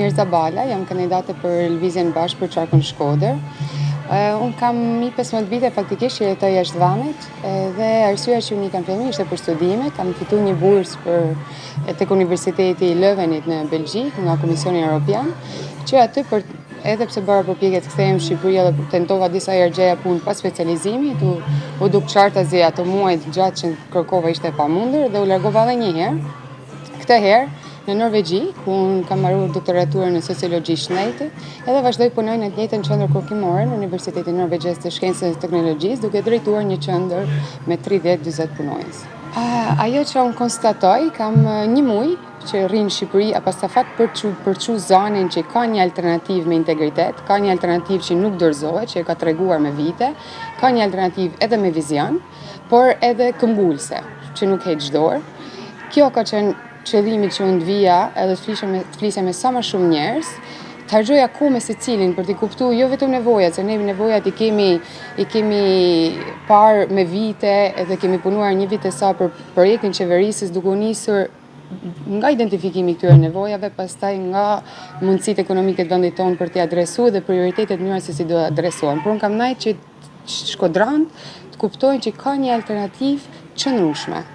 Mirza Bala, jam kandidate për Lëvizjen Bashkë për Qarkun Shkodër. Unë kam 15 vite faktikisht që jetoj jashtë Vanit dhe arsyeja që unë i kam filluar ishte për studime. Kam fituar një bursë tek Universiteti i Leuvenit në Belgjik nga Komisioni Evropian, që aty edhe pse bëra përpjekje të kthehem në Shqipëri dhe tentova disa herë gjeja punë pas specializimit, u duk qarta zi ato muajt gjatë që kërkova ishte e pamundur dhe u largova edhe një herë. Këtë herë në Norvegji, ku unë kam marrë doktoraturën në sociologji shnejti, edhe vazhdoj punoj në të njëjtën qendër kokimore në Universitetin Norvegjes të Shkencës dhe Teknologjisë, duke drejtuar një qendër me 30-40 punonjës. Ajo që unë konstatoj, kam një muaj që rri në Shqipëri, apastafat për çu zonin që ka një alternativë me integritet, ka një alternativë që nuk dorëzohet, që e ka treguar me vite, ka një alternativë edhe me vizion, por edhe këmbgulse, që nuk heq dorë. Kjo ka qenë qëllimi që unë vija edhe të flisja me sa më shumë njerëz, të harxhoja kohë me secilin për t'i kuptuar jo vetëm nevojat, se ne nevojat i kemi parë me vite, edhe kemi punuar një vit e sa për projektin qeverisës, duke u nisur nga identifikimi i këtyre nevojave, pastaj nga mundësitë ekonomike të vendit tonë për t'i adresuar dhe prioritetet mënyra se si do adresohen. Por unë kam najtë që shkodranët të kuptojnë që ka një alternativë qëndrueshme.